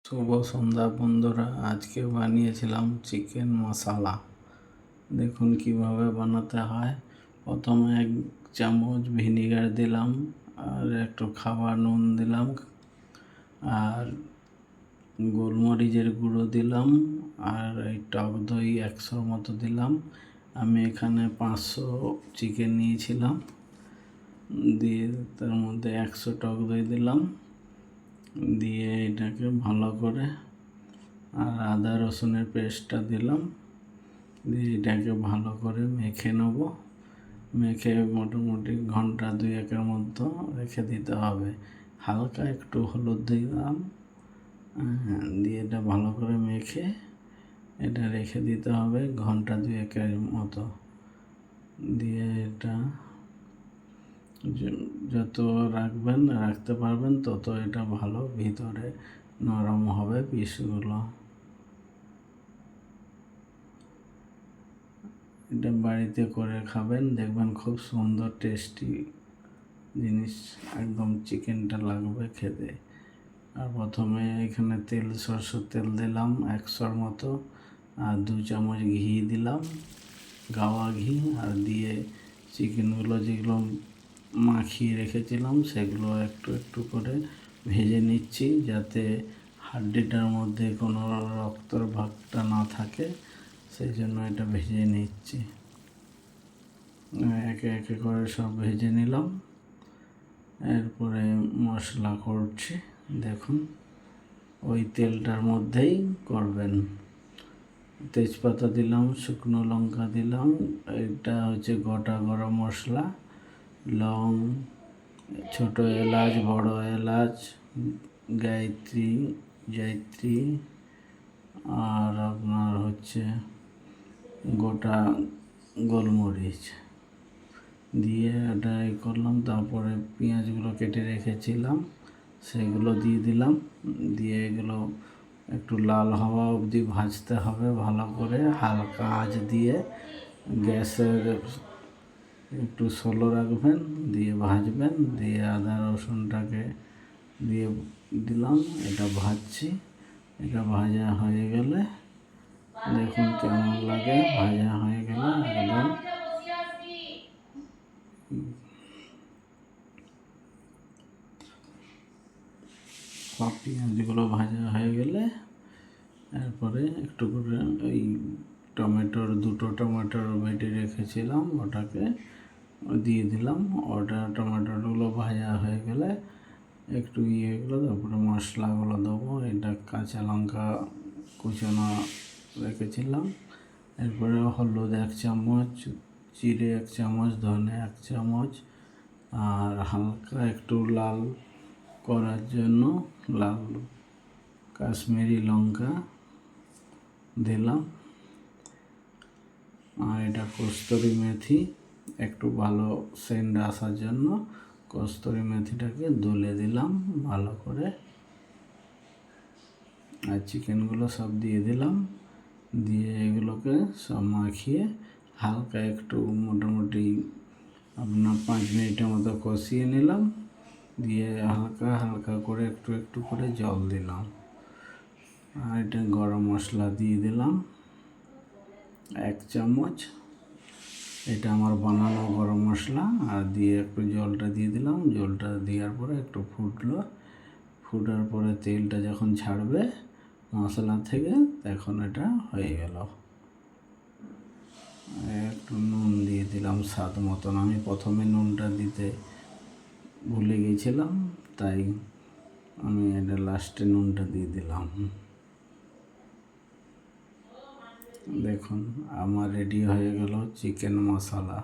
শুভ সন্ধ্যা বন্ধুরা, আজকে বানিয়েছিলাম চিকেন মশলা। দেখুন কিভাবে বানাতে হয়। প্রথমে 1 চামচ ভিনিগার দিলাম, আর একটু খাবার নুন দিলাম, আর গোলমরিচের গুঁড়ো দিলাম, আর এই টক দই 100 মতো দিলাম। আমি এখানে 500 চিকেন নিয়েছিলাম, দিয়ে তার মধ্যে 100 টক দই দিলাম, দিয়ে এটাকে ভালো করে, আর আদা রসুনের পেস্টটা দিলাম, দিয়ে এটাকে ভালো করে মেখে নেব। মেখে মোটামুটি ঘন্টা 2-1 মতো রেখে দিতে হবে। হালকা একটু হলুদ দিলাম, দিয়ে এটা ভালো করে মেখে এটা রেখে দিতে হবে ঘন্টা 2-1 মতো। দিয়ে এটা যত রাখতে পারবেন তত এটা ভালো, ভিতরে নরম হবে পিসগুলো। এটা বাড়িতে করে খাবেন, দেখবেন খুব সুন্দর টেস্টি জিনিস, একদম চিকেনটা লাগবে খেতে। আর প্রথমে এখানে সরষের তেল দিলাম 100 মতো, আর 2 চামচ ঘি দিলাম, গাওয়া ঘি, আর দিয়ে চিকেনগুলো যেগুলো মাখিয়ে রেখেছিলাম সেগুলো একটু একটু করে ভেজে নিচ্ছি, যাতে হাড্ডিটার মধ্যে কোনো রক্তর ভাগটা না থাকে, সেই জন্য এটা ভেজে নিচ্ছি। একে একে করে সব ভেজে নিলাম। এরপরে মশলা করছি, দেখুন ওই তেলটার মধ্যেই করবেন। তেজপাতা দিলাম, শুকনো লঙ্কা দিলাম, এটা হচ্ছে গোটা গরম মশলা, লং, ছোট এলাচ, বড় এলাচ, জায়ত্রী, আর আপনার হচ্ছে গোটা গোলমরিচ দিয়ে এটা করলাম। তারপরে পেঁয়াজগুলো কেটে রেখেছিলাম সেগুলো দিয়ে দিলাম, দিয়ে এগুলো একটু লাল হওয়া অবধি ভাজতে হবে ভালো করে, হালকা আঁচ দিয়ে। গ্যাসের একটু স্লো রাখবেন, দিয়ে ভাজবেন, দিয়ে আদা রসুনটাকে দিয়ে দিলাম। এটা ভাজছি, এটা ভাজা হয়ে গেলে দেখুন কেমন লাগে। ভাজা হয়ে গেলে একদম সব পেঁয়াজগুলো ভাজা হয়ে গেলে এরপরে একটু করে ওই দুটো টমেটোর বেটে রেখেছিলাম ওটাকে দিয়ে দিলাম। ওটা টমেটোগুলো ভাজা হয়ে গেলে একটু ইয়েগুলো, তারপরে মশলাগুলো দেবো। এটা কাঁচা লঙ্কা কুচানো রেখেছিলাম, এরপরে হলুদ 1 চামচ, জিরে 1 চামচ, ধনে 1 চামচ, আর হালকা একটু লাল করার জন্য লাল কাশ্মীরি লঙ্কা দিলাম। আর এটা কস্তুরি মেথি, একটু ভালো সেন্ট আসার জন্য কস্তুরি মেথিটাকে দলে দিলাম ভালো করে। আর চিকেনগুলো সব দিয়ে দিলাম, দিয়ে এগুলোকে সব মাখিয়ে হালকা একটু মোটামুটি আপনার 5 মিনিটের মতো কষিয়ে নিলাম। দিয়ে হালকা হালকা করে একটু একটু করে জল দিলাম। আর এটা গরম মশলা দিয়ে দিলাম 1 চামচ, এটা আমার বানানো গরম মশলা। আর দিয়ে একটু জলটা দিয়ে দিলাম। জলটা দেওয়ার পরে একটু ফুটার পরে তেলটা যখন ছাড়বে মশলা থেকে, তখন এটা হয়ে গেল। একটু নুন দিয়ে দিলাম স্বাদ মতন। আমি প্রথমে নুনটা দিতে ভুলে গেছিলাম, তাই আমি এটা লাস্টে নুনটা দিয়ে দিলাম। দেখুন আমার রেডি হয়ে গেল চিকেন মশলা।